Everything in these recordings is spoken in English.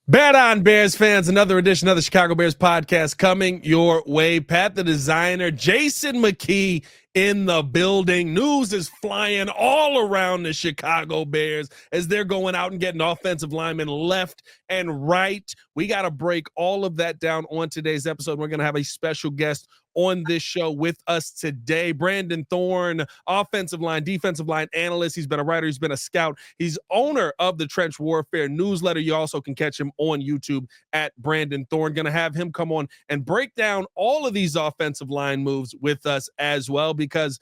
Bet on Bears fans, another edition of the Chicago Bears podcast coming your way. Pat the designer, Jason McKee in the building. News is flying all around the Chicago Bears as they're going out and getting offensive linemen left and right. We got to break all of that down on today's episode. We're going to have a special guest on this show with us today. Brandon Thorn, offensive line, defensive line analyst. He's been a writer. He's been a scout. He's owner of the Trench Warfare newsletter. You also can catch him on YouTube at Brandon Thorn. Going to have him come on and break down all of these offensive line moves with us as well, because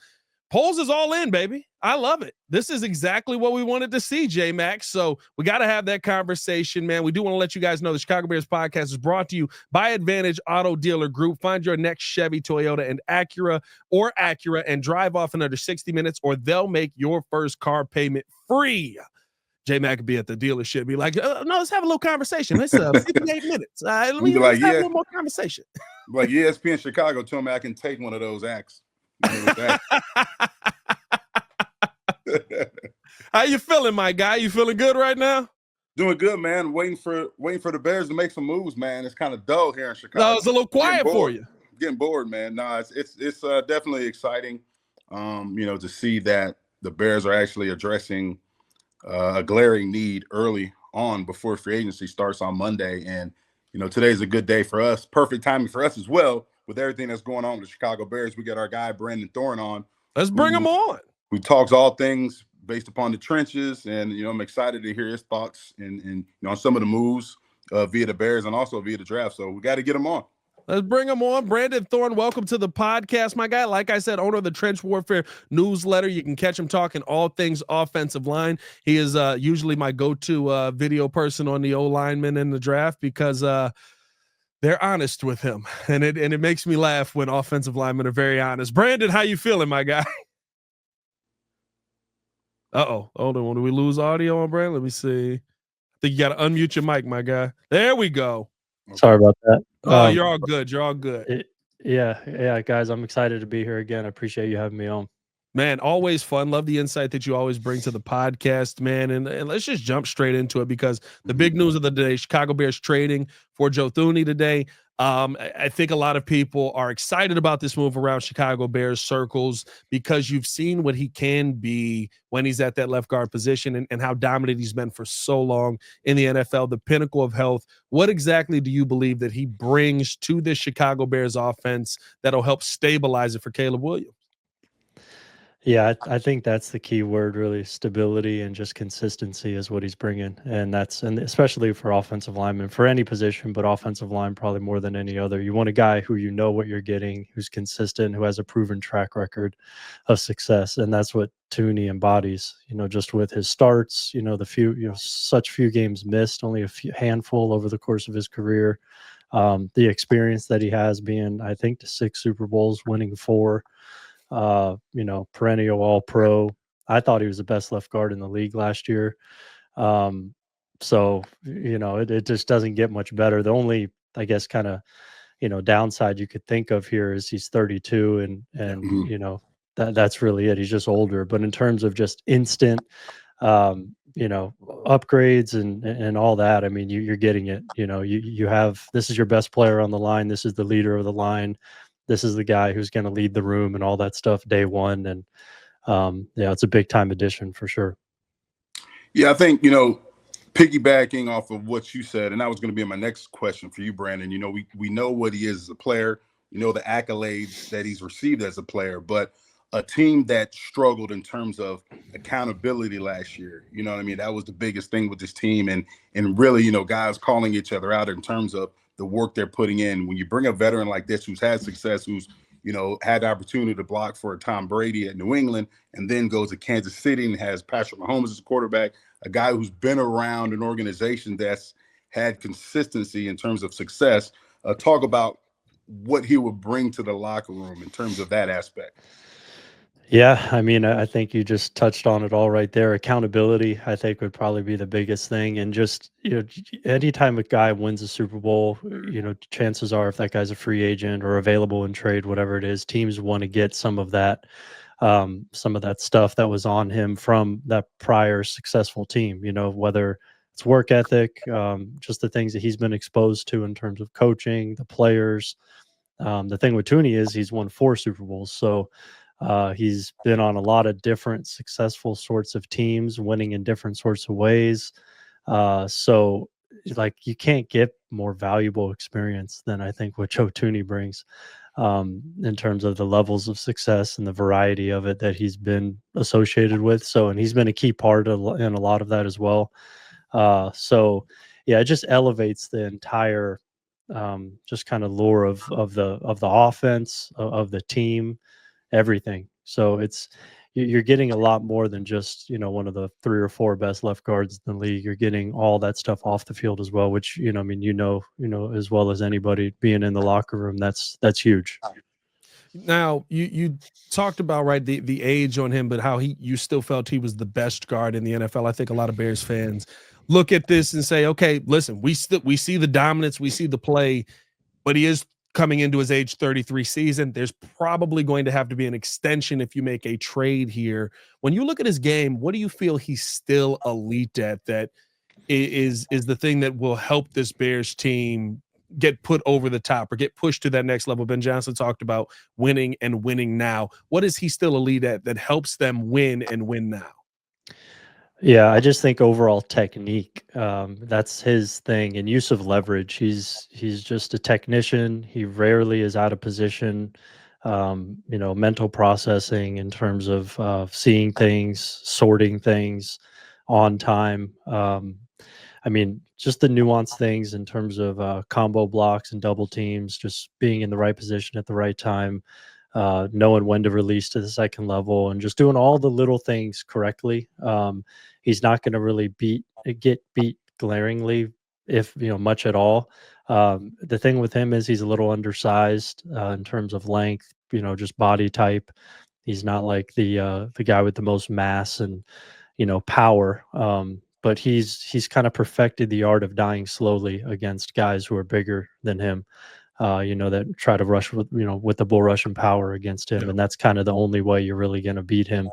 Poles is all in, baby. I love it. This is exactly what we wanted to see, J-Max. So we got to have that conversation, man. We do want to let you guys know the Chicago Bears podcast is brought to you by Advantage Auto Dealer Group. Find your next Chevy, Toyota, and Acura and drive off in under 60 minutes, or they'll make your first car payment free. J-Mac could be at the dealership, be like, no, let's have a little conversation. It's 58 minutes. Let's have a little more conversation. Like ESPN Chicago told me I can take one of those acts. How you feeling, my guy? You feeling good right now? Doing good, man. Waiting for the Bears to make some moves, man. It's kind of dull here in Chicago. No, it's a little quiet for you. Getting bored, man. No, it's definitely exciting. To see that the Bears are actually addressing a glaring need early on before free agency starts on Monday, and today's a good day for us. Perfect timing for us as well. With everything that's going on with the Chicago Bears, we got our guy Brandon Thorn on. Let's bring him on. Who talks all things based upon the trenches, and I'm excited to hear his thoughts and on some of the moves via the Bears and also via the draft. So we got to get him on. Let's bring him on. Brandon Thorn, welcome to the podcast, my guy. Like I said, owner of the Trench Warfare newsletter. You can catch him talking all things offensive line. He is usually my go-to video person on the O-lineman in the draft because they're honest with him, and it makes me laugh when offensive linemen are very honest. Brandon, how you feeling, my guy? Uh-oh. Hold on. Did we lose audio on Brandon? Let me see. I think you got to unmute your mic, my guy. There we go. Sorry about that. Oh, you're all good. You're all good. Yeah, guys. I'm excited to be here again. I appreciate you having me on. Man, always fun. Love the insight that you always bring to the podcast, man. And let's just jump straight into it, because the big news of the day, Chicago Bears trading for Joe Thuney today. I think a lot of people are excited about this move around Chicago Bears circles, because you've seen what he can be when he's at that left guard position, and how dominant he's been for so long in the NFL, the pinnacle of health. What exactly do you believe that he brings to this Chicago Bears offense that'll help stabilize it for Caleb Williams? Yeah, I think that's the key word, really. Stability and just consistency is what he's bringing. And especially for offensive linemen, for any position, but offensive line probably more than any other. You want a guy who you know what you're getting, who's consistent, who has a proven track record of success. And that's what Thuney embodies, just with his starts, such few games missed, only a handful over the course of his career. The experience that he has, being, I think, to 6 Super Bowls, winning 4. Perennial All-Pro. I thought he was the best left guard in the league last year. It just doesn't get much better. The only, I guess, kind of, downside you could think of here is he's 32 and that's really it. He's just older. But in terms of just instant, upgrades and all that, I mean, you're getting it. You have, this is your best player on the line. This is the leader of the line. This is the guy who's going to lead the room and all that stuff day one. And it's a big time addition for sure. Yeah, I think, piggybacking off of what you said, and that was going to be my next question for you, Brandon. We know what he is as a player, the accolades that he's received as a player, but a team that struggled in terms of accountability last year, that was the biggest thing with this team. And really, guys calling each other out in terms of the work they're putting in. When you bring a veteran like this, who's had success, who's, had the opportunity to block for Tom Brady at New England, and then goes to Kansas City and has Patrick Mahomes as a quarterback, a guy who's been around an organization that's had consistency in terms of success, talk about what he would bring to the locker room in terms of that aspect. Yeah, I mean, I think you just touched on it all right there. Accountability, I think, would probably be the biggest thing. And just, anytime a guy wins a Super Bowl, chances are, if that guy's a free agent or available in trade, whatever it is, teams want to get some of that stuff that was on him from that prior successful team, whether it's work ethic, just the things that he's been exposed to in terms of coaching, the players. The thing with Thuney is he's won 4 Super Bowls, so he's been on a lot of different successful sorts of teams, winning in different sorts of ways. So, like, you can't get more valuable experience than I think what Joe Thuney brings, in terms of the levels of success and the variety of it that he's been associated with. So, and he's been a key part in a lot of that as well. So, yeah, it just elevates the entire just kind of lore of the offense, of the team, everything. So you're getting a lot more than just, one of the 3 or 4 best left guards in the league. You're getting all that stuff off the field as well, which, I mean, as well as anybody, being in the locker room, that's huge. Now, you talked about, right, the age on him, but how you still felt he was the best guard in the NFL. I think a lot of Bears fans look at this and say, okay, listen, we see the dominance, we see the play, but he is coming into his age 33 season. There's probably going to have to be an extension if you make a trade here. When you look at his game, what do you feel he's still elite at, that is the thing that will help this Bears team get put over the top or get pushed to that next level? Ben Johnson talked about winning and winning now. What is he still elite at that helps them win and win now? Yeah, I just think overall technique, that's his thing, and use of leverage. He's just a technician. He rarely is out of position. Mental processing in terms of seeing things, sorting things on time. I mean, just the nuanced things in terms of combo blocks and double teams, just being in the right position at the right time, knowing when to release to the second level, and just doing all the little things correctly. He's not going to really get beat glaringly, if much at all. The thing with him is he's a little undersized in terms of length, just body type. He's not like the guy with the most mass and power. But he's kind of perfected the art of dying slowly against guys who are bigger than him. That try to rush with the bull rush and power against him, and that's kind of the only way you're really going to beat him.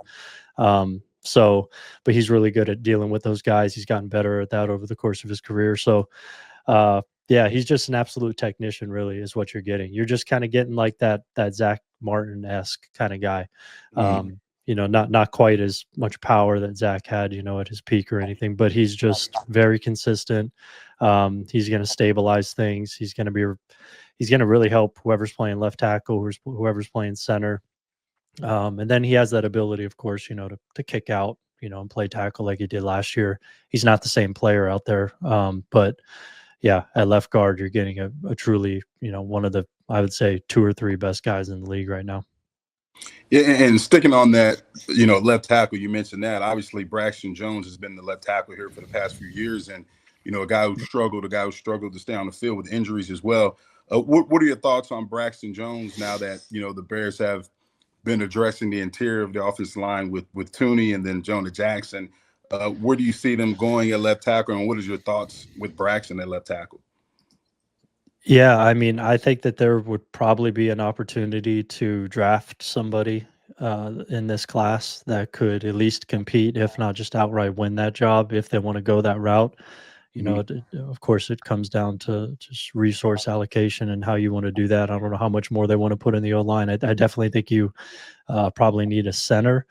But he's really good at dealing with those guys. He's gotten better at that over the course of his career. So, yeah, he's just an absolute technician, really, is what you're getting. You're just kind of getting like that Zach Martin-esque kind of guy. Not quite as much power that Zach had, at his peak or anything, but he's just very consistent. He's going to stabilize things. He's going to really help whoever's playing left tackle, whoever's playing center. And then he has that ability, of course, to kick out, and play tackle like he did last year. He's not the same player out there. But yeah, at left guard, you're getting a truly, one of the, I would say, 2 or 3 best guys in the league right now. Yeah, and sticking on that, left tackle, you mentioned that. Obviously, Braxton Jones has been the left tackle here for the past few years, and a guy who struggled to stay on the field with injuries as well. What are your thoughts on Braxton Jones now that the Bears have been addressing the interior of the offensive line with Thuney and then Jonah Jackson? Where do you see them going at left tackle, and what is your thoughts with Braxton at left tackle? Yeah, I mean, I think that there would probably be an opportunity to draft somebody in this class that could at least compete, if not just outright win that job, if they want to go that route. Of course, it comes down to just resource allocation and how you want to do that. I don't know how much more they want to put in the O-line. I definitely think you probably need a center.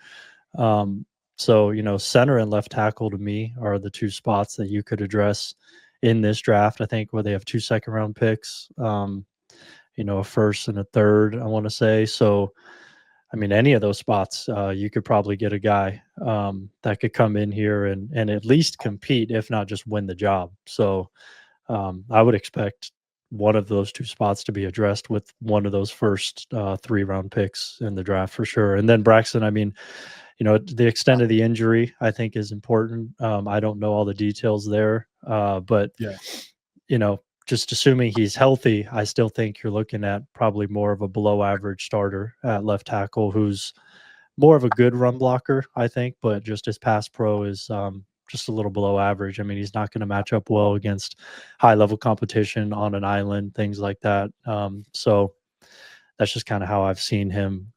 So, center and left tackle to me are the 2 spots that you could address in this draft. I think where they have 2 second-round picks, a first and a third, I want to say. So, I mean, any of those spots, you could probably get a guy that could come in here and at least compete, if not just win the job. So I would expect one of those 2 spots to be addressed with one of those first 3-round picks in the draft for sure. And then Braxton, I mean, the extent of the injury, I think, is important. I don't know all the details there, but yeah, just assuming he's healthy, I still think you're looking at probably more of a below average starter at left tackle, who's more of a good run blocker, I think, but just his pass pro is just a little below average. I mean, he's not going to match up well against high level competition on an island, things like that. So that's just kind of how I've seen him,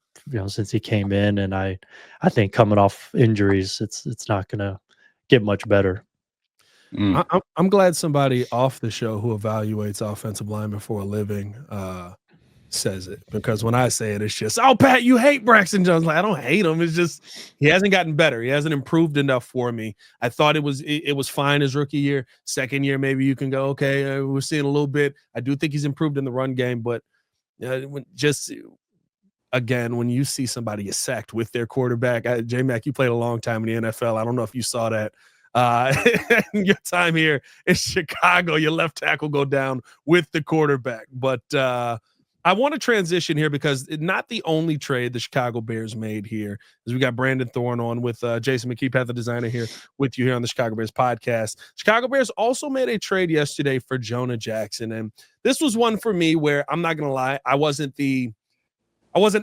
since he came in. And I think coming off injuries, it's not going to get much better. I'm glad somebody off the show who evaluates offensive linemen for a living says it, because when I say it, it's just, oh, Pat, you hate Braxton Jones. Like, I don't hate him. It's just he hasn't gotten better. He hasn't improved enough for me. I thought it was fine his rookie year. Second year, maybe you can go, okay, we're seeing a little bit. I do think he's improved in the run game, but again, when you see somebody get sacked with their quarterback, J-Mac, you played a long time in the NFL. I don't know if you saw that. Your time here in Chicago, your left tackle go down with the quarterback. But I want to transition here because not the only trade the Chicago Bears made here is we got Brandon Thorn on with Jason McKee, Pat the Designer, here with you here on the Chicago Bears podcast. Chicago Bears also made a trade yesterday for Jonah Jackson. And this was one for me where I'm not going to lie, I wasn't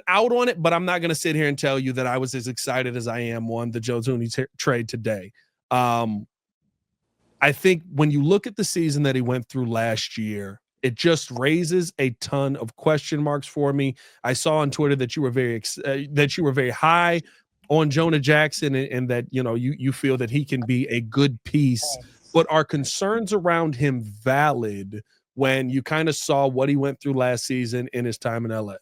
out on it, but I'm not going to sit here and tell you that I was as excited as I am on the Joe Thuney trade today. I think when you look at the season that he went through last year, it just raises a ton of question marks for me. I saw on Twitter that you were very high on Jonah Jackson, and that you feel that he can be a good piece. But are concerns around him valid when you kind of saw what he went through last season in his time in LA?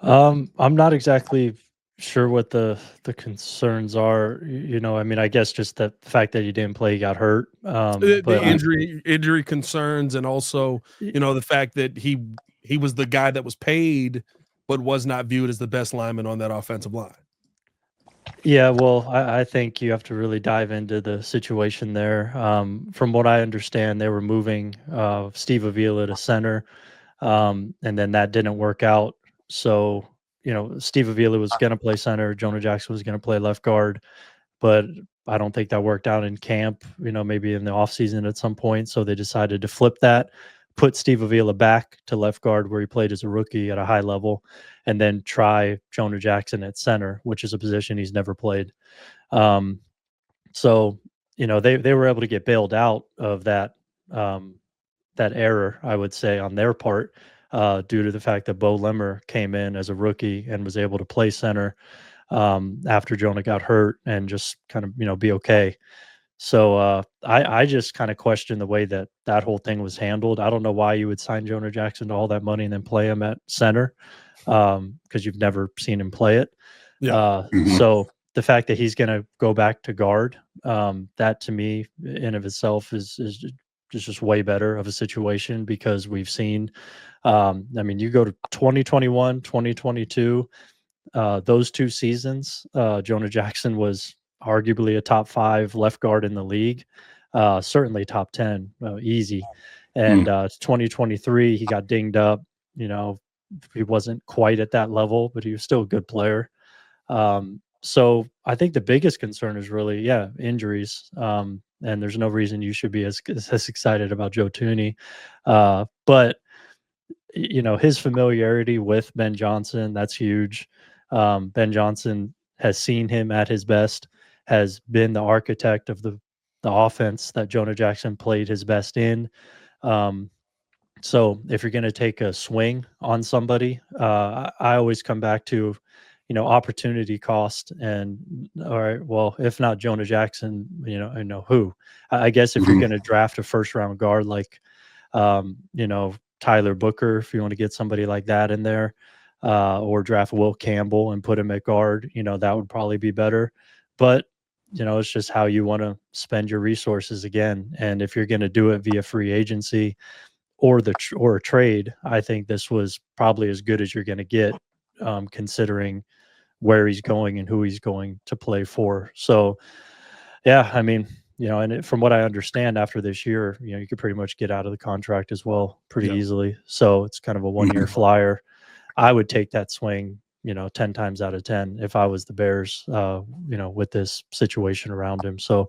I'm not exactly sure what the concerns are. I mean, I guess just the fact that he didn't play, he got hurt. The injury concerns, and also the fact that he was the guy that was paid, but was not viewed as the best lineman on that offensive line. Yeah, well, I think you have to really dive into the situation there. From what I understand, they were moving Steve Avila to center, and then that didn't work out. So, Steve Avila was going to play center. Jonah Jackson was going to play left guard, but I don't think that worked out in camp, maybe in the offseason at some point. So they decided to flip that, put Steve Avila back to left guard where he played as a rookie at a high level, and then try Jonah Jackson at center, which is a position he's never played. So, they were able to get bailed out of that error, I would say, on their part, due to the fact that Bo Lemmer came in as a rookie and was able to play center after Jonah got hurt and just kind of, be okay. So I just kind of question the way that whole thing was handled. I don't know why you would sign Jonah Jackson to all that money and then play him at center, because you've never seen him play it. Yeah. So the fact that he's going to go back to guard, that to me in of itself is just way better of a situation, because we've seen, you go to 2021, 2022, those 2 seasons, Jonah Jackson was arguably a top 5 left guard in the league, certainly top 10, easy. And 2023, he got dinged up. He wasn't quite at that level, but he was still a good player. So I think the biggest concern is really, injuries. And there's no reason you should be as excited about Joe Thuney. But his familiarity with Ben Johnson, that's huge. Ben Johnson has seen him at his best, has been the architect of the offense that Jonah Jackson played his best in. So if you're going to take a swing on somebody, I always come back to, opportunity cost. And all right, well, if not Jonah Jackson, I know who. I guess if you're going to draft a first round guard like, Tyler Booker, if you want to get somebody like that in there, or draft Will Campbell and put him at guard, that would probably be better. But, it's just how you want to spend your resources again. And if you're going to do it via free agency or a trade, I think this was probably as good as you're going to get, considering where he's going and who he's going to play for. So, and from what I understand, after this year, you could pretty much get out of the contract as well pretty easily. So it's kind of a 1-year flyer. I would take that swing, 10 times out of 10 if I was the Bears, with this situation around him. So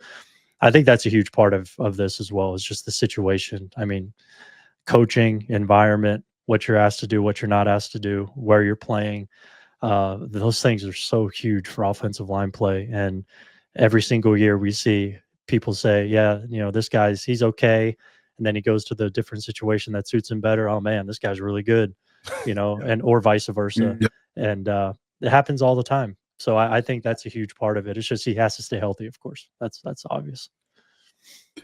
I think that's a huge part of this as well, is just the situation. I mean, coaching, environment, what you're asked to do, what you're not asked to do, where you're playing. Those things are so huge for offensive line play. And every single year we see people say, this he's okay. And then he goes to the different situation that suits him better. Oh man, this guy's really good, and or vice versa. And it happens all the time. So I think that's a huge part of it. It's just he has to stay healthy, of course. That's obvious.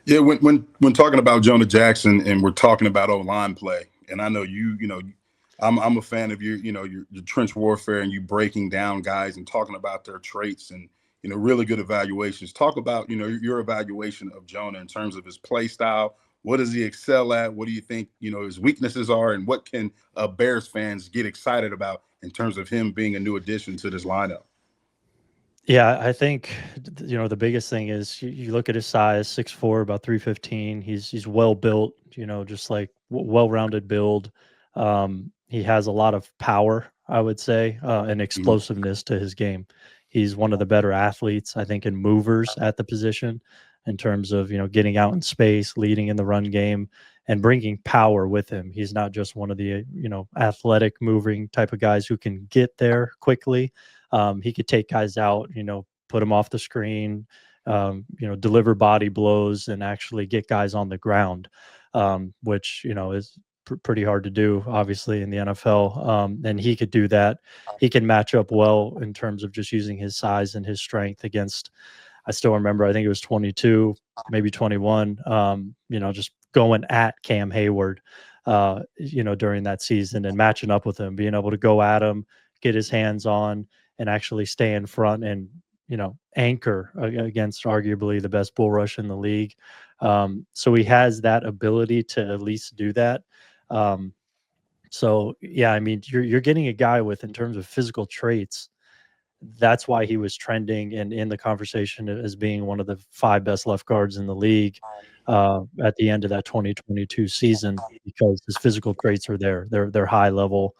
Yeah, when talking about Jonah Jackson and we're talking about O-line play, and I know I'm a fan of your trench warfare and you breaking down guys and talking about their traits and really good evaluations. Talk about your evaluation of Jonah in terms of his play style. What does he excel at? What do you think his weaknesses are, and what can Bears fans get excited about in terms of him being a new addition to this lineup? Yeah, I think the biggest thing is you look at his size, 6'4", about 315. He's well built, just like well-rounded build. He has a lot of power, I would say, and Mhm. explosiveness to his game. He's one of the better athletes, I think, in movers at the position in terms of getting out in space, leading in the run game, and bringing power with him. He's not just one of the athletic, moving type of guys who can get there quickly. He could take guys out, put them off the screen, deliver body blows and actually get guys on the ground, which, is pretty hard to do, obviously, in the NFL. And he could do that. He can match up well in terms of just using his size and his strength against, I still remember, I think it was 22, maybe 21, just going at Cam Hayward, during that season and matching up with him, being able to go at him, get his hands on, and actually stay in front and anchor against arguably the best bull rush in the league. So he has that ability to at least do that. So yeah, I mean, you're getting a guy with, in terms of physical traits, that's why he was trending and in the conversation as being one of the 5 best left guards in the league at the end of that 2022 season, because his physical traits are there. They're high level,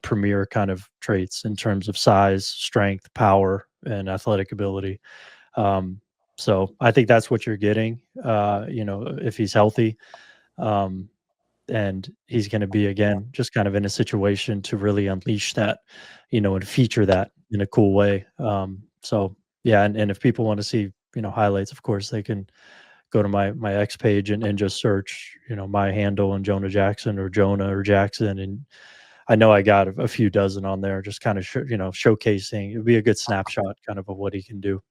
premier kind of traits in terms of size, strength, power, and athletic ability. So I think that's what you're getting, if he's healthy. Um, and he's going to be, again, just kind of in a situation to really unleash that, and feature that in a cool way. So yeah, and if people want to see highlights, of course they can go to my X page and just search my handle and Jonah Jackson or Jonah or Jackson, and I know I got a few dozen on there, just kind of showcasing. It would be a good snapshot kind of what he can do.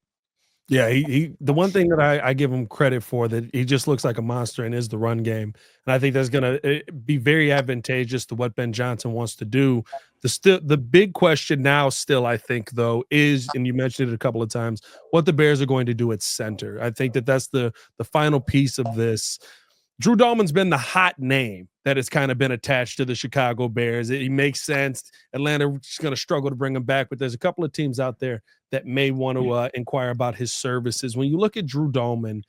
Yeah, he the one thing that I give him credit for, that he just looks like a monster and is the run game. And I think that's gonna be very advantageous to what Ben Johnson wants to do. The big question now still, I think, though, is, and you mentioned it a couple of times, what the Bears are going to do at center. I think that that's the final piece of this. Drew Dahlman's been the hot name that has kind of been attached to the Chicago Bears. He makes sense. Atlanta's going to struggle to bring him back, but there's a couple of teams out there that may want to inquire about his services. When you look at Drew Dahlman,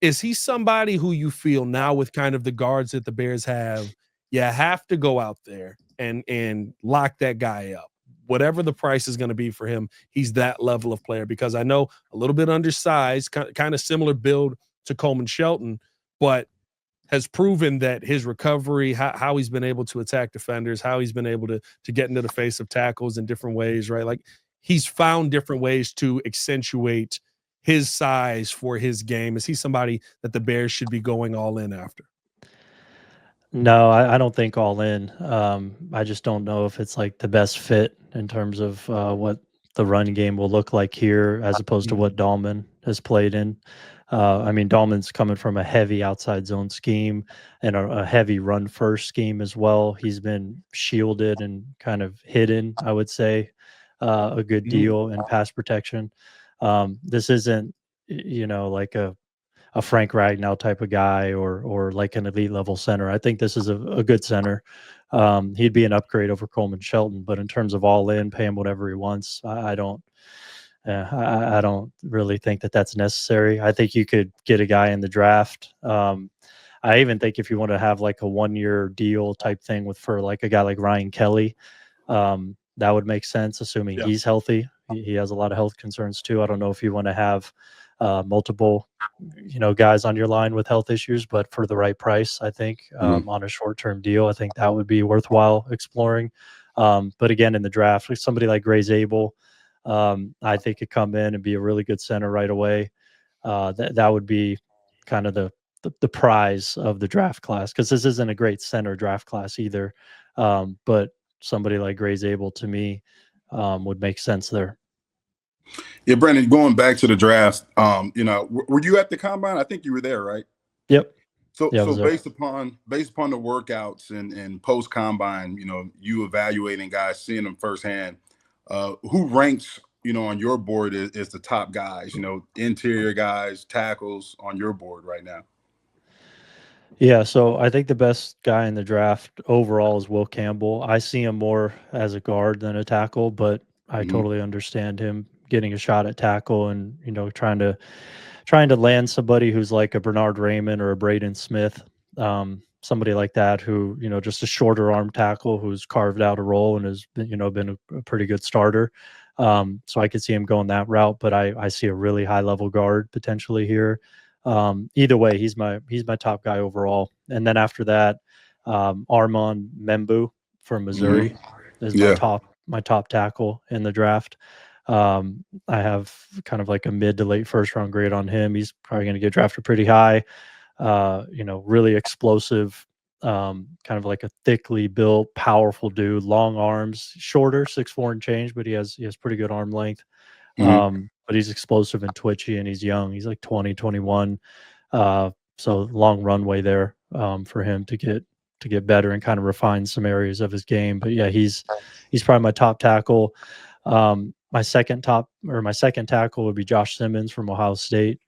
is he somebody who you feel now, with kind of the guards that the Bears have, you have to go out there and lock that guy up? Whatever the price is going to be for him, he's that level of player. Because I know a little bit undersized, kind of similar build to Coleman Shelton, but has proven that his recovery, how he's been able to attack defenders, how he's been able to get into the face of tackles in different ways, right? Like, he's found different ways to accentuate his size for his game. Is he somebody that the Bears should be going all in after? No, I don't think all in. I just don't know if it's like the best fit in terms of what the run game will look like here, as opposed to what Dahlman has played in. I mean, Dahlman's coming from a heavy outside zone scheme and a heavy run first scheme as well. He's been shielded and kind of hidden, I would say, a good deal in pass protection. This isn't, like a Frank Ragnow type of guy or like an elite level center. I think this is a good center. He'd be an upgrade over Coleman Shelton, but in terms of all in, pay him whatever he wants, I don't. I don't really think that that's necessary. I think you could get a guy in the draft. I even think if you want to have like a 1-year deal type thing for like a guy like Ryan Kelly, that would make sense, assuming he's healthy. He has a lot of health concerns too. I don't know if you want to have multiple, guys on your line with health issues, but for the right price, I think on a short-term deal, I think that would be worthwhile exploring. But again, in the draft, somebody like Gray Zabel, I think could come in and be a really good center right away. That would be kind of the prize of the draft class, because this isn't a great center draft class either. But somebody like Gray Zabel, to me, would make sense there. Yeah, Brandon, going back to the draft, were you at the combine? I think you were there, right? Yep. So, Yeah, I so was there. based upon the workouts and post combine, you evaluating guys, seeing them firsthand, who ranks, on your board is the top guys, interior guys, tackles on your board right now? Yeah, so I think the best guy in the draft overall is Will Campbell. I see him more as a guard than a tackle, but I Mm-hmm. totally understand him getting a shot at tackle and trying to land somebody who's like a Bernard Raymond or a Braden Smith, somebody like that who just a shorter arm tackle who's carved out a role and has been a pretty good starter. So I could see him going that route, but I see a really high level guard potentially here. Either way, he's my top guy overall. And then after that, Armand Membu from Missouri is Yeah. my top tackle in the draft. I have kind of like a mid to late first round grade on him. He's probably going to get drafted pretty high. Really explosive, kind of like a thickly built, powerful dude, long arms, shorter, 6'4" and change, but he has pretty good arm length. But he's explosive and twitchy, and he's young. He's like 20, 21. So long runway there for him to get better and kind of refine some areas of his game. But yeah, he's probably my top tackle. My second tackle would be Josh Simmons from Ohio State,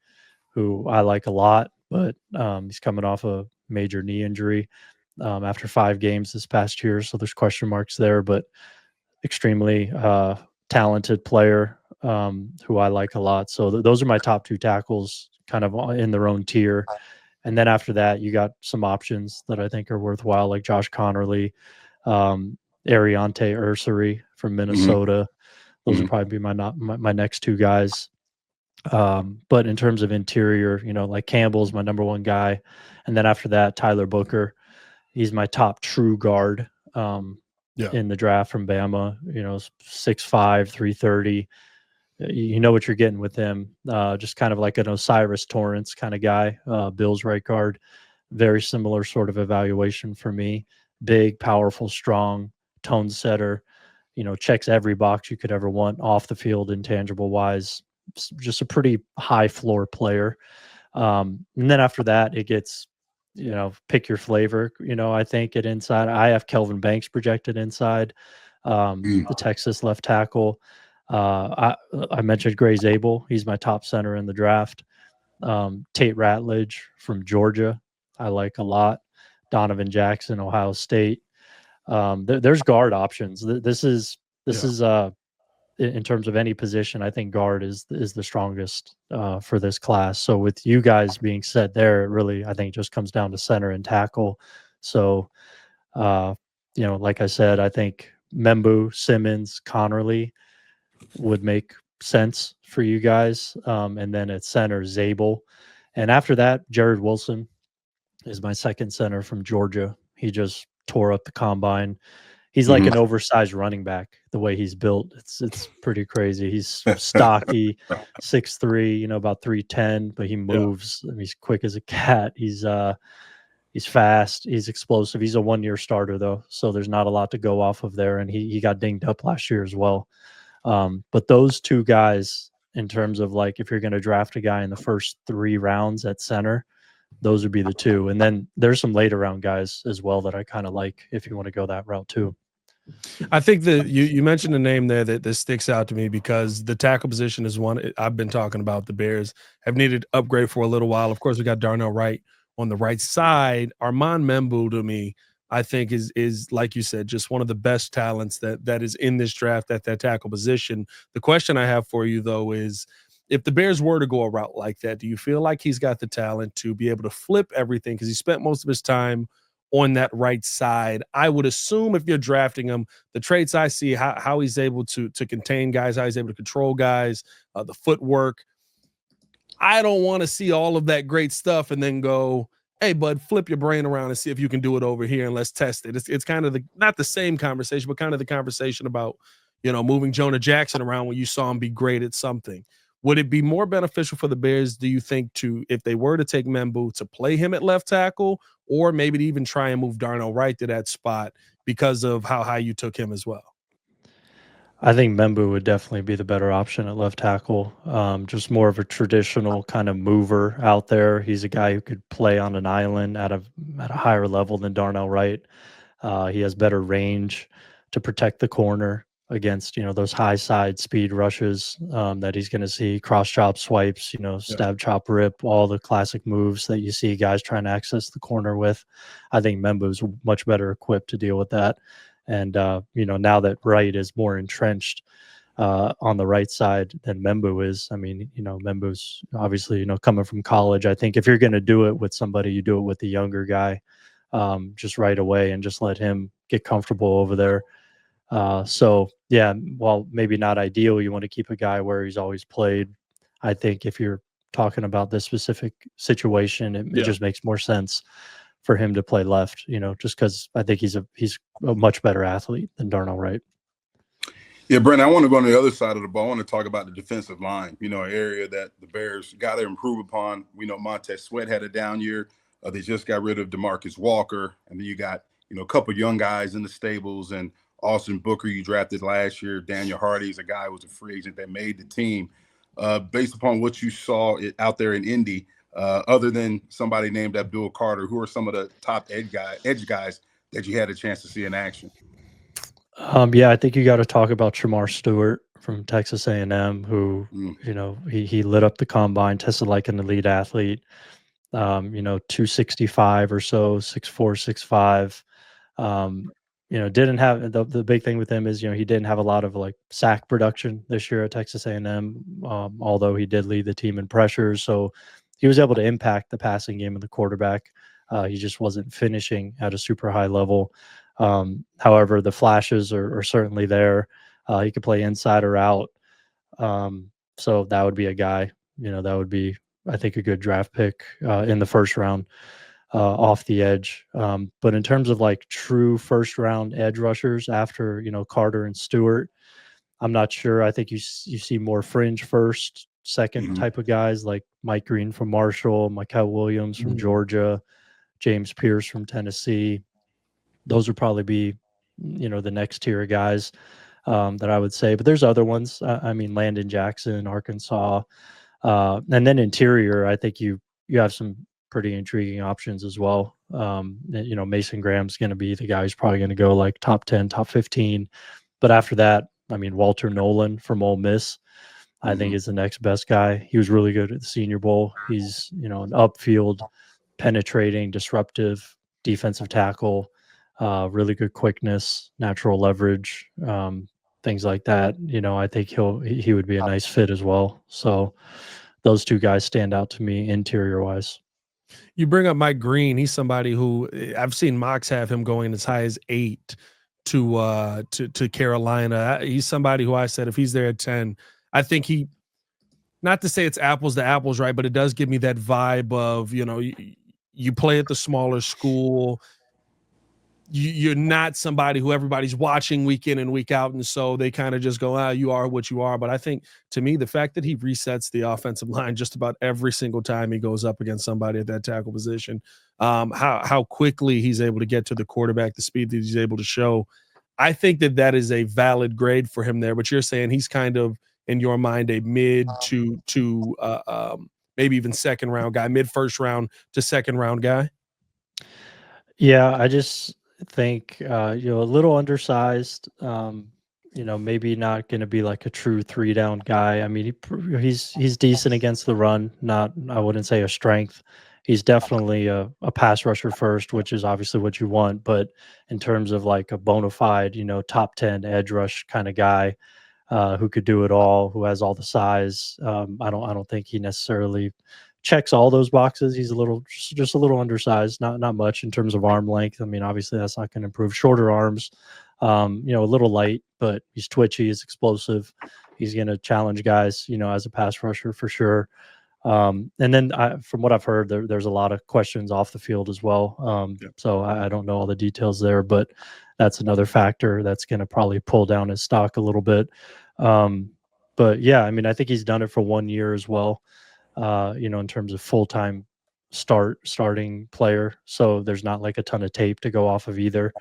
who I like a lot, but he's coming off a major knee injury after 5 games this past year. So there's question marks there, but extremely talented player who I like a lot. So those are my top 2 tackles kind of in their own tier. And then after that, you got some options that I think are worthwhile, like Josh Connerly, Ariante Ursary from Minnesota. Those would probably be my next 2 guys. But in terms of interior, like Campbell's my number 1 guy. And then after that, Tyler Booker, he's my top true guard in the draft from Bama, 6'5", 330. You know what you're getting with him. Just kind of like an Osiris Torrance kind of guy, Bill's right guard. Very similar sort of evaluation for me. Big, powerful, strong, tone setter, checks every box you could ever want off the field, intangible wise. Just a pretty high floor player. And then after that, it gets, pick your flavor. I think at inside, I have Kelvin Banks projected inside, the Texas left tackle. I mentioned Gray Zabel. He's my top center in the draft. Tate Ratledge from Georgia, I like a lot. Donovan Jackson, Ohio State. There's guard options. This is in terms of any position, I think guard is the strongest for this class. So with you guys being set there, it really, I think, just comes down to center and tackle. So, like I said, I think Membu, Simmons, Connerly would make sense for you guys. And then at center, Zabel. And after that, Jared Wilson is my second center from Georgia. He just tore up the combine. He's like an oversized running back, the way he's built. It's pretty crazy. He's stocky, 6'3", about 310, but he moves. I mean, he's quick as a cat. He's fast. He's explosive. He's a 1-year starter, though, so there's not a lot to go off of there. And he got dinged up last year as well. But those 2 guys, in terms of like if you're going to draft a guy in the first 3 rounds at center, those would be the 2. And then there's some later round guys as well that I kind of like if you want to go that route too. I think that you mentioned a name there that sticks out to me because the tackle position is one I've been talking about. The Bears have needed upgrade for a little while. Of course, we got Darnell Wright on the right side. Armand Membu, to me, I think is like you said, just one of the best talents that is in this draft at that tackle position. The question I have for you, though, is if the Bears were to go a route like that, do you feel like he's got the talent to be able to flip everything? Because he spent most of his time on that right side. I would assume if you're drafting him, the traits I see, how he's able to contain guys, how he's able to control guys, the footwork. I don't want to see all of that great stuff and then go, hey, bud, flip your brain around and see if you can do it over here and let's test it. It's kind of not the same conversation, but kind of the conversation about, moving Jonah Jackson around when you saw him be great at something. Would it be more beneficial for the Bears, do you think, if they were to take Membu, to play him at left tackle, or maybe to even try and move Darnell Wright to that spot because of how high you took him as well? I think Membu would definitely be the better option at left tackle. Just more of a traditional kind of mover out there. He's a guy who could play on an island at a higher level than Darnell Wright. He has better range to protect the corner against those high side speed rushes that he's going to see, cross chop swipes, Yeah. stab chop rip, all the classic moves that you see guys trying to access the corner with. I think Membu's much better equipped to deal with that. And now that Wright is more entrenched on the right side than Membu is. I mean, Membu's obviously, coming from college. I think if you're going to do it with somebody, you do it with the younger guy just right away and just let him get comfortable over there. So, yeah, while maybe not ideal, you want to keep a guy where he's always played. I think if you're talking about this specific situation, it just makes more sense for him to play left, just because I think he's a much better athlete than Darnell Wright. Yeah, Brandon, I want to go on the other side of the ball. I want to talk about the defensive line, an area that the Bears got to improve upon. We know Montez Sweat had a down year. They just got rid of DeMarcus Walker. And then you got, a couple young guys in the stables, and Austin Booker you drafted last year. Daniel Hardy's a guy who was a free agent that made the team. Based upon what you saw out there in Indy, other than somebody named Abdul Carter, who are some of the top edge guys that you had a chance to see in action? Yeah, I think you got to talk about Shamar Stewart from Texas A&M, who he lit up the combine, tested like an elite athlete. 265 or so, 6'4", 6'5". Didn't have the big thing with him is he didn't have a lot of like sack production this year at Texas A&M, although he did lead the team in pressures, so he was able to impact the passing game of the quarterback. He just wasn't finishing at a super high level. However, the flashes are certainly there. He could play inside or out, so that would be a guy. That would be, I think, a good draft pick in the first round. Off the edge. But in terms of like true first round edge rushers after, Carter and Stewart, I'm not sure. I think you see more fringe first, second type of guys like Mike Green from Marshall, Mykal Williams from Georgia, James Pierce from Tennessee. Those would probably be, the next tier of guys that I would say. But there's other ones. I mean, Landon Jackson, Arkansas. And then interior, I think you have some pretty intriguing options as well. Mason Graham's going to be the guy who's probably going to go like top 10, top 15. But after that, I mean, Walter Nolan from Ole Miss, I think is the next best guy. He was really good at the Senior Bowl. He's, an upfield, penetrating, disruptive defensive tackle, really good quickness, natural leverage, things like that. I think he would be a nice fit as well. So those two guys stand out to me interior wise. You bring up Mike Green. He's somebody who I've seen mocks have him going as high as 8 to Carolina. He's somebody who I said if he's there at 10, I think not to say it's apples to apples, right? But it does give me that vibe of, you play at the smaller school. You're not somebody who everybody's watching week in and week out. And so they kind of just go, you are what you are. But I think, to me, the fact that he resets the offensive line just about every single time he goes up against somebody at that tackle position, how quickly he's able to get to the quarterback, the speed that he's able to show, I think that is a valid grade for him there. But you're saying he's kind of, in your mind, a mid to maybe even second round guy, mid first round to second round guy? Yeah, I just think a little undersized. Maybe not going to be like a true 3-down guy. I mean, he's decent against the run. Not, I wouldn't say a strength. He's definitely a pass rusher first, which is obviously what you want. But in terms of like a bona fide, top 10 edge rush kind of guy who could do it all, who has all the size, I don't think he necessarily checks all those boxes. He's just a little undersized, not much in terms of arm length. I mean, obviously that's not going to improve. Shorter arms, a little light, but he's twitchy, he's explosive. He's going to challenge guys, as a pass rusher for sure. And then from what I've heard, there's a lot of questions off the field as well. So I don't know all the details there, but that's another factor that's going to probably pull down his stock a little bit. But yeah, I mean, I think he's done it for 1 year as well. In terms of full-time starting player. So there's not like a ton of tape to go off of either.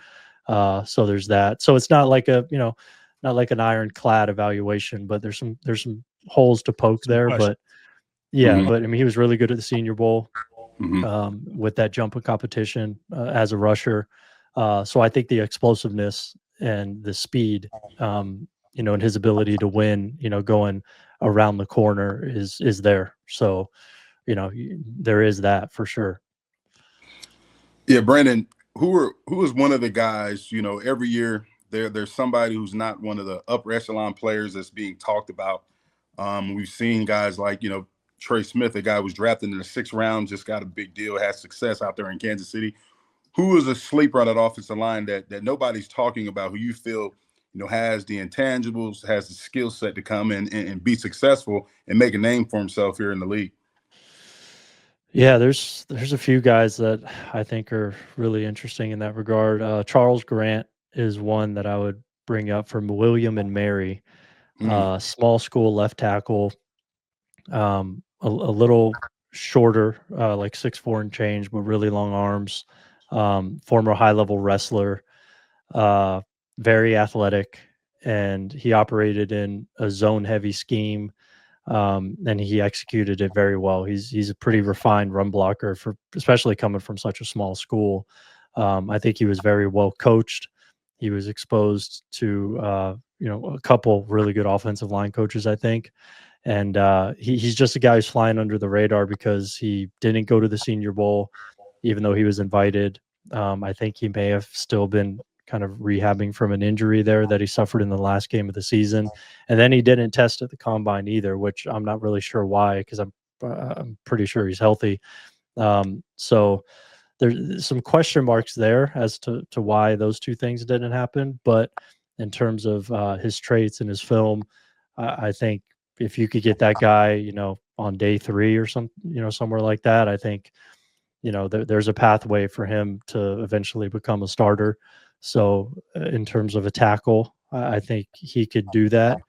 So there's that. So it's not like not like an ironclad evaluation, but there's some holes to poke there. But yeah, but I mean, he was really good at the Senior Bowl with that jumping competition as a rusher. So I think the explosiveness and the speed, and his ability to win, going around the corner is there. So, there is that for sure. Yeah, Brandon, who is one of the guys, every year there's somebody who's not one of the upper echelon players that's being talked about. We've seen guys like, Trey Smith, a guy who was drafted in the 6th round, just got a big deal, has success out there in Kansas City. Who is a sleeper on that offensive line that nobody's talking about, who you feel, has the intangibles, has the skill set to come in and be successful and make a name for himself here in the league? Yeah, there's a few guys that I think are really interesting in that regard. Charles Grant is one that I would bring up from William and Mary, small school left tackle, a little shorter, like 6'4" and change, but really long arms. Former high level wrestler, very athletic, and he operated in a zone heavy scheme. And he executed it very well. He's a pretty refined run blocker, for especially coming from such a small school. I think he was very well coached. He was exposed to a couple really good offensive line coaches, I think. And he's just a guy who's flying under the radar because he didn't go to the Senior Bowl, even though he was invited. I think he may have still been kind of rehabbing from an injury there that he suffered in the last game of the season. And then he didn't test at the combine either, which I'm not really sure why, because I'm pretty sure he's healthy. So there's some question marks there as to why those two things didn't happen. But in terms of his traits and his film, I think if you could get that guy, on day 3 or somewhere like that, I think, there's a pathway for him to eventually become a starter. So in terms of a tackle, I think he could do that.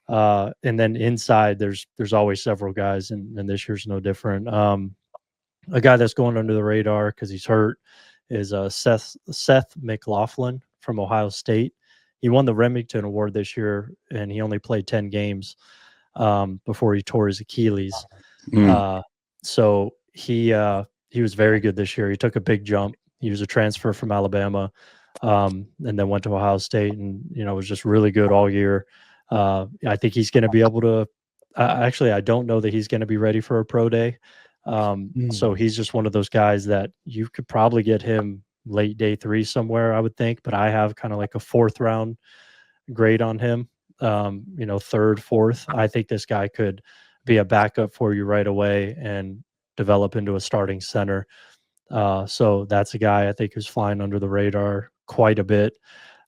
And then inside, there's always several guys, and this year's no different. A guy that's going under the radar because he's hurt is Seth McLaughlin from Ohio State. He won the Remington Award this year, and he only played 10 games before he tore his Achilles. So he was very good this year. He took a big jump. He was a transfer from Alabama, and then went to Ohio State, and was just really good all year. I think he's going to be able to. Actually, I don't know that he's going to be ready for a pro day. So he's just one of those guys that you could probably get him late day 3 somewhere, I would think. But I have kind of like a 4th round grade on him. 3rd, 4th. I think this guy could be a backup for you right away and develop into a starting center. So that's a guy I think who's flying under the radar quite a bit.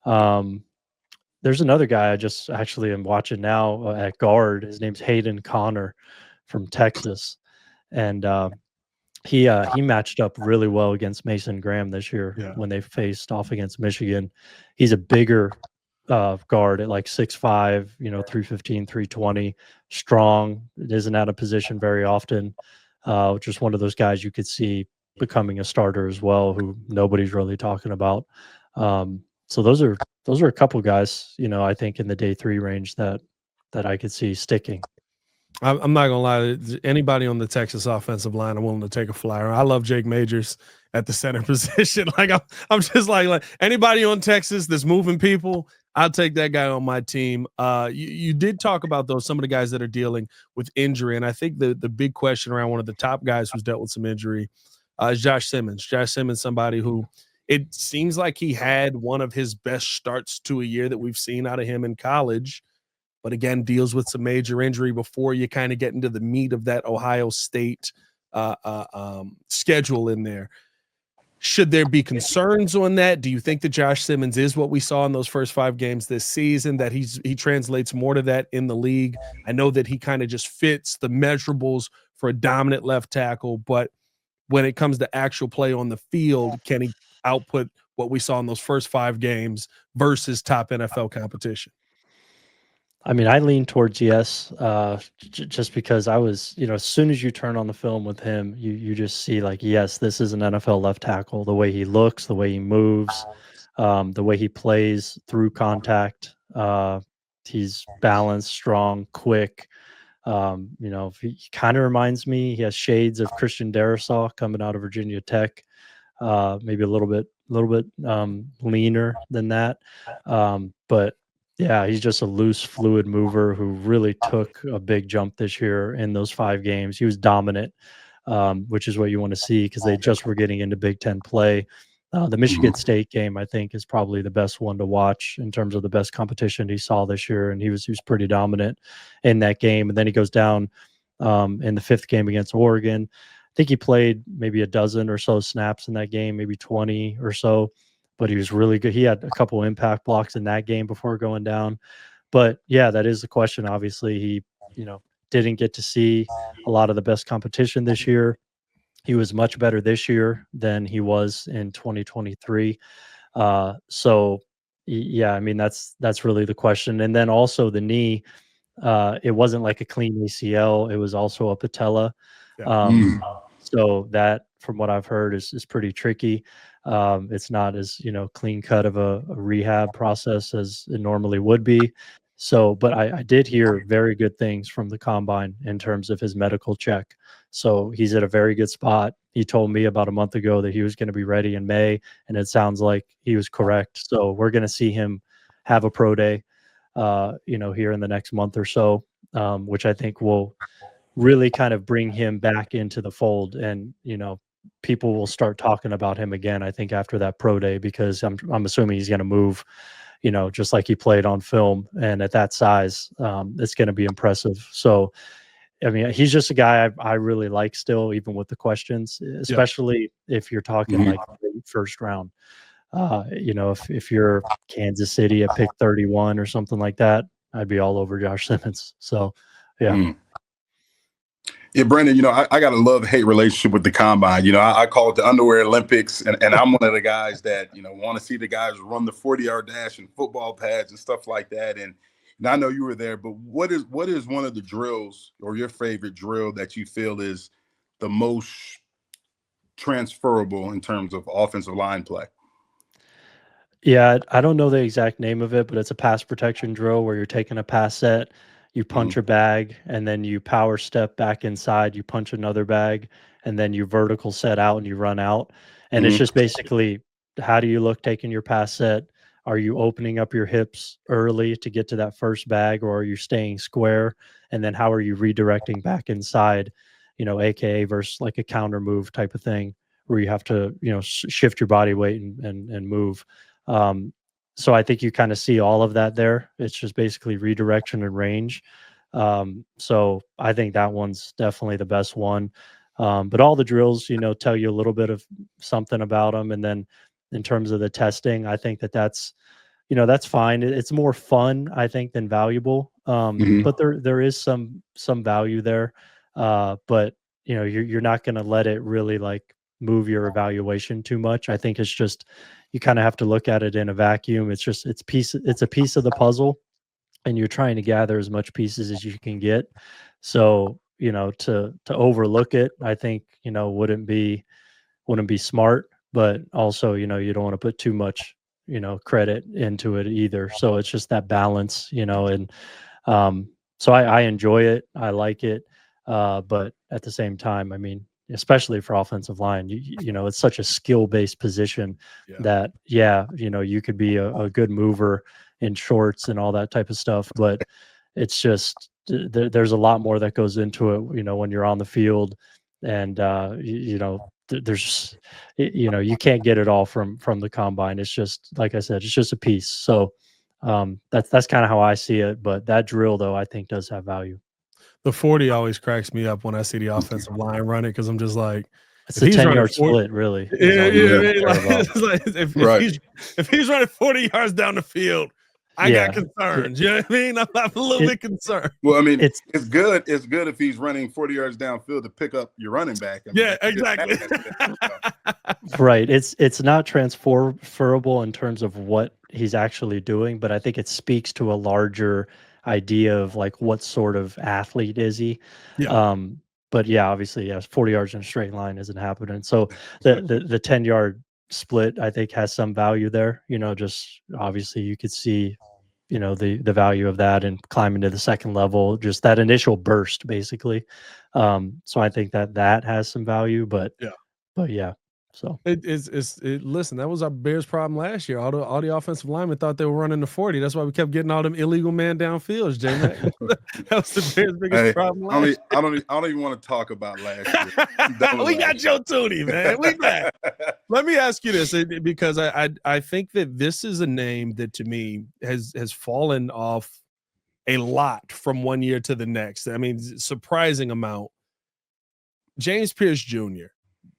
There's another guy I just actually am watching now at guard. His name's Hayden Connor from Texas. And he matched up really well against Mason Graham this year when they faced off against Michigan. He's a bigger guard at like 6'5", 315, 320, strong. It isn't out of position very often. Just one of those guys you could see becoming a starter as well, who nobody's really talking about. So those are a couple guys, I think in the day 3 range that I could see sticking. I'm not gonna lie. Anybody on the Texas offensive line, I'm willing to take a flyer. I love Jake Majors at the center position. Like I'm just like anybody on Texas that's moving people, I'll take that guy on my team. You did talk about some of the guys that are dealing with injury, and I think the big question around one of the top guys who's dealt with some injury is Josh Simmons. Josh Simmons, somebody who it seems like he had one of his best starts to a year that we've seen out of him in college. But again, deals with some major injury before you kind of get into the meat of that Ohio State schedule in there. Should there be concerns on that? Do you think that Josh Simmons is what we saw in those first 5 games this season, that he translates more to that in the league? I know that he kind of just fits the measurables for a dominant left tackle, but when it comes to actual play on the field, can he output what we saw in those first 5 games versus top NFL competition? I mean, I lean towards yes, just because I was, as soon as you turn on the film with him, you just see like, yes, this is an NFL left tackle. The way he looks, the way he moves, the way he plays through contact, He's balanced, strong, quick. He kind of reminds me. He has shades of Christian Darrisaw coming out of Virginia Tech. Maybe a little bit leaner than that. But yeah, he's just a loose, fluid mover who really took a big jump this year in those 5 games. He was dominant, which is what you want to see because they just were getting into Big Ten play. The Michigan State game, I think, is probably the best one to watch in terms of the best competition he saw this year, and he was pretty dominant in that game. And then he goes down in the 5th game against Oregon. I think he played maybe a dozen or so snaps in that game, maybe 20 or so, but he was really good. He had a couple impact blocks in that game before going down. But yeah, that is the question. Obviously, he didn't get to see a lot of the best competition this year. He was much better this year than he was in 2023. So yeah, I mean, that's really the question. And then also the knee, it wasn't like a clean ACL. It was also a patella. So that, from what I've heard, is pretty tricky. It's not as, clean cut of a rehab process as it normally would be. So, but I did hear very good things from the combine in terms of his medical check. So he's at a very good spot. He told me about a month ago that he was going to be ready in May, and it sounds like he was correct. So we're going to see him have a pro day, here in the next month or so, which I think will really kind of bring him back into the fold. And, people will start talking about him again, I think, after that pro day, because I'm assuming he's going to move, just like he played on film. And at that size, it's going to be impressive. So, I mean, he's just a guy I really like still, even with the questions, especially if you're talking like first round. If you're Kansas City at pick 31 or something like that, I'd be all over Josh Simmons. So, yeah. Yeah, Brandon, I got a love-hate relationship with the combine. I call it the underwear Olympics, and I'm one of the guys that, want to see the guys run the 40-yard dash and football pads and stuff like that. And I know you were there, but what is one of the drills or your favorite drill that you feel is the most transferable in terms of offensive line play? Yeah, I don't know the exact name of it, but it's a pass protection drill where you're taking a pass set, you punch a bag, and then you power step back inside, you punch another bag, and then you vertical set out and you run out. And it's just basically, how do you look taking your pass set? Are you opening up your hips early to get to that first bag, or are you staying square? And then how are you redirecting back inside, AKA versus like a counter move type of thing where you have to, shift your body weight and move. So I think you kind of see all of that there. It's just basically redirection and range. So I think that one's definitely the best one. But all the drills, tell you a little bit of something about them. And then in terms of the testing, I think that's fine. It's more fun, I think, than valuable. But there is some value there. But you're not going to let it really like move your evaluation too much. I think it's just, you kind of have to look at it in a vacuum. It's a piece of the puzzle, and you're trying to gather as much pieces as you can get. So, to overlook it, I think, wouldn't be smart, but also, you don't want to put too much, credit into it either. So it's just that balance, and so I enjoy it. I like it. But at the same time, I mean, especially for offensive line, it's such a skill-based position that, you could be a good mover in shorts and all that type of stuff, but it's just, there's a lot more that goes into it, when you're on the field, and, there's, you can't get it all from the combine. It's just, like I said, it's just a piece. So that's kind of how I see it. But that drill, though, I think does have value. The 40 always cracks me up when I see the offensive line running, because I'm just like, it's a 10-yard split, really. If he's running 40 yards down the field, I got concerns. You know what I mean? I'm a little bit concerned. Well, I mean, it's good. It's good if he's running 40 yards downfield to pick up your running back. I mean, exactly. Right. It's not transferable in terms of what he's actually doing, but I think it speaks to a larger idea of like what sort of athlete is he. But yeah, obviously, 40 yards in a straight line isn't happening. So the 10-yard split, I think, has some value there. Just obviously you could see, the value of that and climbing to the second level, just that initial burst, basically. So I think that has some value, but yeah. So Listen, that was our Bears' problem last year. All the offensive linemen thought they were running the 40. That's why we kept getting all them illegal man downfields, J-Mac. That was the Bears' biggest problem last year. I don't even want to talk about last year. We got Joe Thuney, man. We back. Let me ask you this, because I think that this is a name that to me has fallen off a lot from one year to the next. I mean, surprising amount. James Pierce Jr.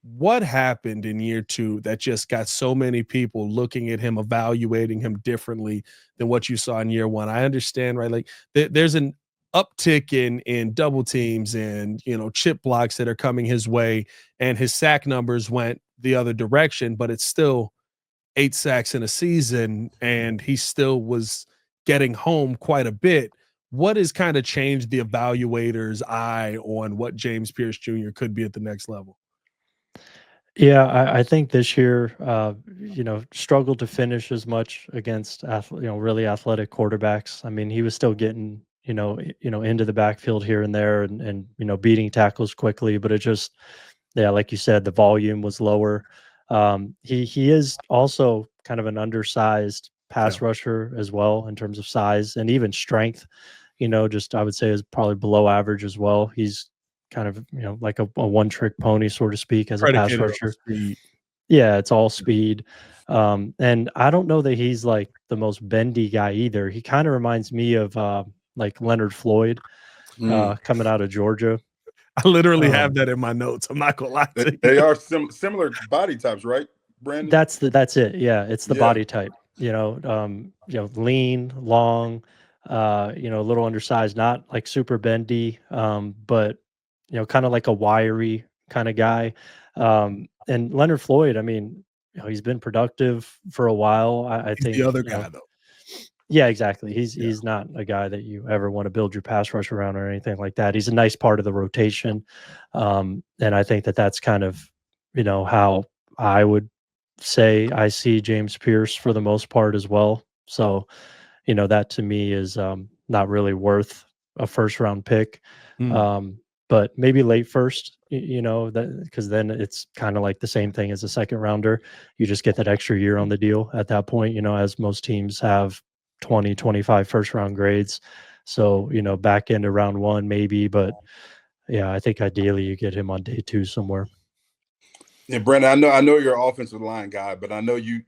What happened in year 2 that just got so many people looking at him, evaluating him differently than what you saw in year 1? I understand, right? Like there's an uptick in double teams and, chip blocks that are coming his way, and his sack numbers went the other direction, but it's still 8 sacks in a season, and he still was getting home quite a bit. What has kind of changed the evaluator's eye on what James Pierce Jr. could be at the next level? Yeah, I think this year, struggled to finish as much against really athletic quarterbacks. I mean, he was still getting into the backfield here and there, and beating tackles quickly, but it just, yeah, like you said, the volume was lower. He is also kind of an undersized pass rusher as well in terms of size and even strength. Just I would say is probably below average as well. He's kind of like a one-trick pony, so to speak, as a pass rusher. Yeah, it's all speed. And I don't know that he's like the most bendy guy either. He kind of reminds me of like Leonard Floyd coming out of Georgia. I literally have that in my notes. I'm not gonna lie to you. They are similar body types, right, Brandon? That's it. Yeah, it's the body type. Lean, long, a little undersized, not like super bendy, but kind of like a wiry kind of guy. And Leonard Floyd, I mean, he's been productive for a while. I think the other guy though. Yeah, exactly. He's not a guy that you ever want to build your pass rush around or anything like that. He's a nice part of the rotation. And I think that's kind of, how I would say I see James Pierce for the most part as well. So, that to me is not really worth a first round pick. But maybe late first, that because then it's kind of like the same thing as a second rounder. You just get that extra year on the deal at that point, as most teams have 20, 25 first round grades. So, back into round 1 maybe, but yeah, I think ideally you get him on day 2 somewhere. Yeah, Brandon, I know you're an offensive line guy, but I know you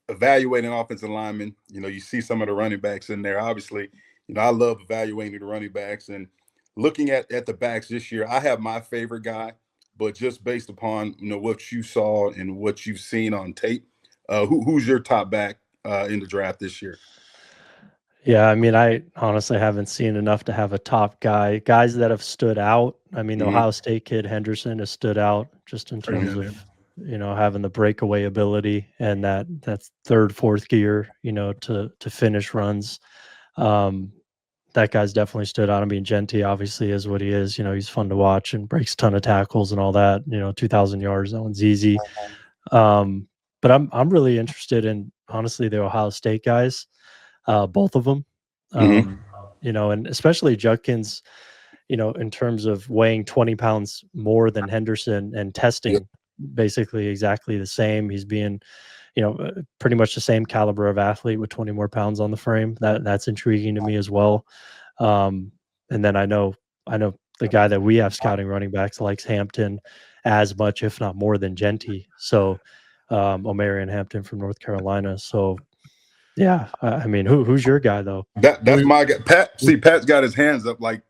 evaluating offensive linemen, you see some of the running backs in there. Obviously, I love evaluating the running backs and looking at the backs this year. I have my favorite guy, but just based upon what you saw and what you've seen on tape, who's your top back in the draft this year? Yeah, I mean, I honestly haven't seen enough to have a top guy. Guys that have stood out. I mean, the Ohio State kid Henderson has stood out just in terms of having the breakaway ability and that's third, fourth gear, to finish runs. That guy's definitely stood out. I mean, Genty obviously is what he is. He's fun to watch and breaks a ton of tackles and all that. 2,000 yards. That one's easy. But I'm really interested in honestly the Ohio State guys. Both of them, and especially Judkins, in terms of weighing 20 pounds more than Henderson and testing basically exactly the same. He's being, pretty much the same caliber of athlete with 20 more pounds on the frame. That's intriguing to me as well. And then I know the guy that we have scouting running backs likes Hampton as much, if not more than Genty. So, Omarion Hampton from North Carolina. So, yeah, I mean, who's your guy though? That's my guy. Pat's got his hands up like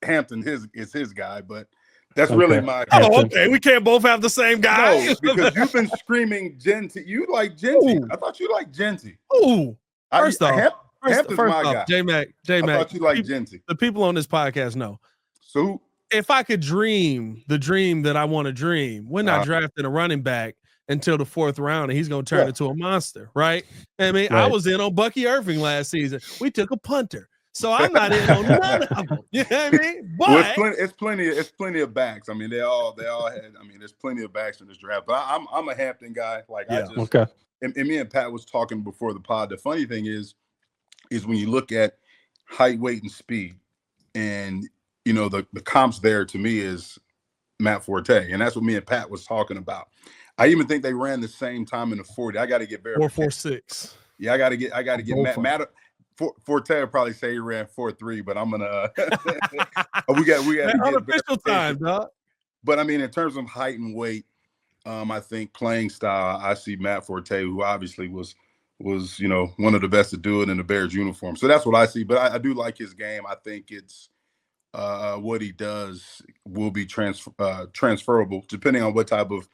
Hampton is his guy, but that's really my guy. Oh, okay. We can't both have the same guy. No, because you've been screaming Genty. You like Genty. I thought you liked Genty. Ooh. First off, guy. J-Mac. I thought you liked Genty. The people on this podcast know. So if I could dream the dream that I want to dream, we're not drafting a running back until the 4th round, and he's going to turn into a monster, right? I mean, I was in on Bucky Irving last season. We took a punter. So I'm not in on none of them. You know what I mean? But well, it's plenty of backs. I mean, they all had. I mean, there's plenty of backs in this draft. But I'm a Hampton guy. Like I just and me and Pat was talking before the pod. The funny thing is, is when you look at height, weight, and speed, and the comps there to me is Matt Forte, and that's what me and Pat was talking about. I even think they ran the same time in the 40. I got to get verification. 4.46. Yeah, I got to get Matt. Forte will probably say he ran 4.3, but I'm gonna. we got to get unofficial time, dog. But I mean, in terms of height and weight, I think playing style, I see Matt Forte, who obviously was one of the best to do it in the Bears uniform. So that's what I see. But I do like his game. I think it's what he does will be transferable depending on what type of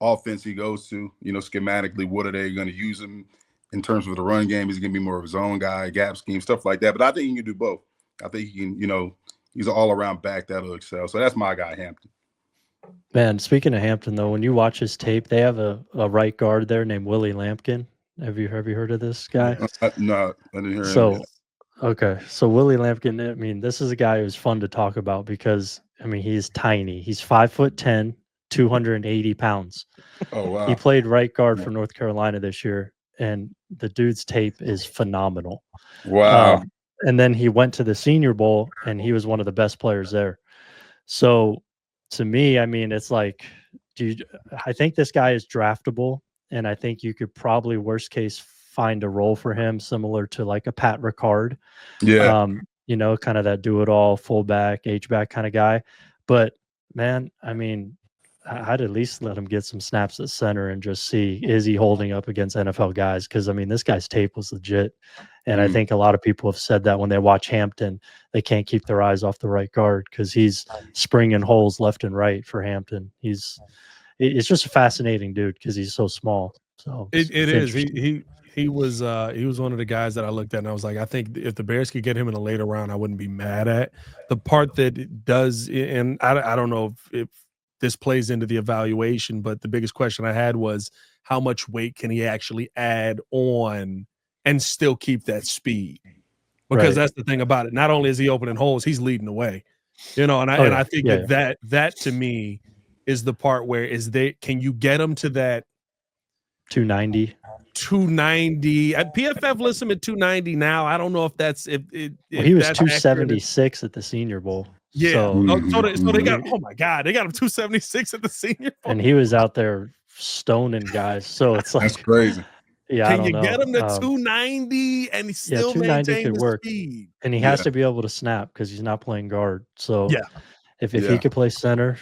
offense he goes to. Schematically, what are they going to use him in terms of the run game? He's going to be more of his own guy, gap scheme, stuff like that. But I think he can do both. I think he can, he's an all-around back that'll excel. So that's my guy, Hampton. Man, speaking of Hampton, though, when you watch his tape, they have a right guard there named Willie Lampkin. Have you heard of this guy? No, I didn't hear him. Okay. So Willie Lampkin, I mean, this is a guy who's fun to talk about because, I mean, he's tiny. He's 5'10", 280 pounds. Oh, wow. He played right guard for North Carolina this year, and the dude's tape is phenomenal. Wow. And then he went to the Senior Bowl, and he was one of the best players there. So to me, I mean, it's like, I think this guy is draftable, and I think you could probably, worst case, find a role for him similar to like a Pat Ricard. Yeah. Kind of that do-it-all, fullback, H-back kind of guy. But, man, I mean, I'd at least let him get some snaps at center and just see, is he holding up against NFL guys? Because, I mean, this guy's tape was legit. And I think a lot of people have said that when they watch Hampton, they can't keep their eyes off the right guard because he's springing holes left and right for Hampton. It's just a fascinating dude because he's so small. So it is. He was one of the guys that I looked at and I was like, I think if the Bears could get him in a later round, I wouldn't be mad at. The part that it does, and I don't know if this plays into the evaluation, but the biggest question I had was how much weight can he actually add on and still keep that speed? Because that's the thing about it. Not only is he opening holes, he's leading the way. And I think that to me is the part where can you get him to that 290? 290 at PFF lists him at 290 now. I don't know if that's if he was 276 at the Senior Bowl. Yeah. So they got, oh my God, they got him 276 at the Senior Bowl. And he was out there stoning guys. So it's like, that's crazy. Yeah, can you get him to 290 and he still maintain the speed? And he has to be able to snap because he's not playing guard. So if he could play center,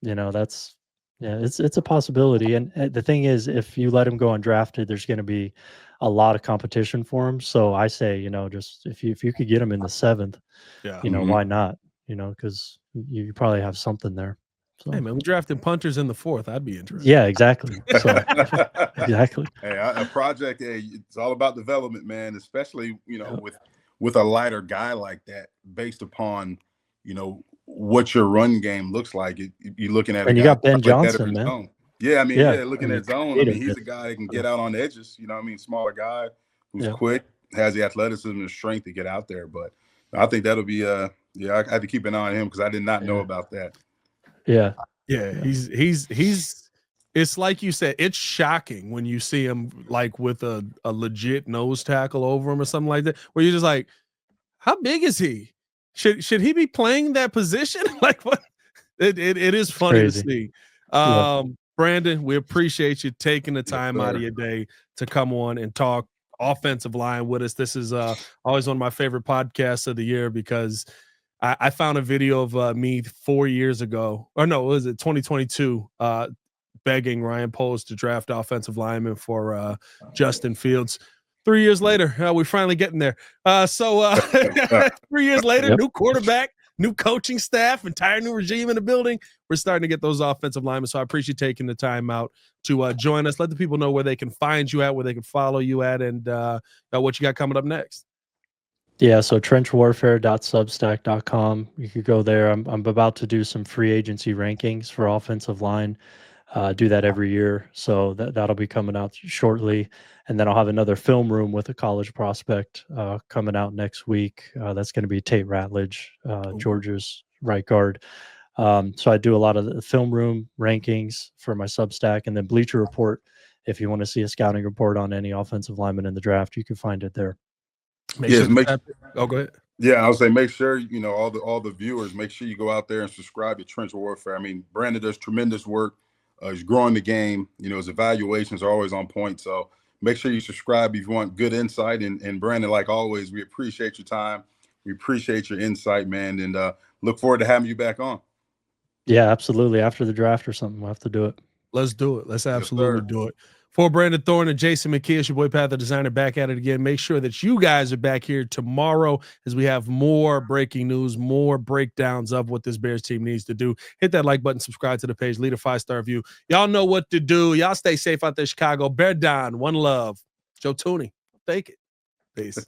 that's it's a possibility. And the thing is, if you let him go undrafted, there's going to be a lot of competition for him. So I say, just if you could get him in the 7th, why not? Because you probably have something there. So. Hey man, we drafted punters in the 4th. I'd be interested. Yeah, exactly. So, exactly. Hey, a project. Hey, it's all about development, man. Especially with a lighter guy like that, based upon what your run game looks like. You're looking at, and you got Ben Johnson, man. Zone. Yeah, I mean, looking at zone. I mean, he's a guy that can get out on the edges. Smaller guy who's quick, has the athleticism and strength to get out there. But I think that'll be I had to keep an eye on him because I did not know about that. Yeah. He's it's like you said, it's shocking when you see him like with a legit nose tackle over him or something like that, where you're just like, how big is he? Should he be playing that position? Like what? It is funny to see. Brandon, we appreciate you taking the time out of your day to come on and talk offensive line with us. This is always one of my favorite podcasts of the year because I found a video of me 4 years ago, or no, was it 2022, begging Ryan Poles to draft offensive lineman for Justin Fields. 3 years later, we're finally getting there. 3 years later, new quarterback, new coaching staff, entire new regime in the building. We're starting to get those offensive linemen. So I appreciate you taking the time out to join us. Let the people know where they can find you at, where they can follow you at, and what you got coming up next. Yeah, so trenchwarfare.substack.com. You could go there. I'm about to do some free agency rankings for offensive line. Do that every year. So that'll be coming out shortly. And then I'll have another film room with a college prospect coming out next week. That's going to be Tate Ratledge, Georgia's right guard. So I do a lot of the film room rankings for my Substack, and then Bleacher Report. If you want to see a scouting report on any offensive lineman in the draft, you can find it there. Make Yes, sure to tap it. Oh, go ahead. Yeah, I would say make sure, you know, all the viewers, make sure you go out there and subscribe to Trench Warfare. I mean, Brandon does tremendous work. He's growing the game. You know, his evaluations are always on point. So make sure you subscribe if you want good insight. And Brandon, like always, we appreciate your time. We appreciate your insight, man, and look forward to having you back on. Yeah, absolutely. After the draft or something, we'll have to do it. Let's do it. Let's Yes, absolutely sir. do it. For Brandon Thorn and Jason McKee, it's your boy Pat the Designer back at it again. Make sure that you guys are back here tomorrow as we have more breaking news, more breakdowns of what this Bears team needs to do. Hit that like button, subscribe to the page, leave a 5-star review. Y'all know what to do. Y'all stay safe out there, Chicago. Bear down. One love. Joe Thuney. Take it. Peace.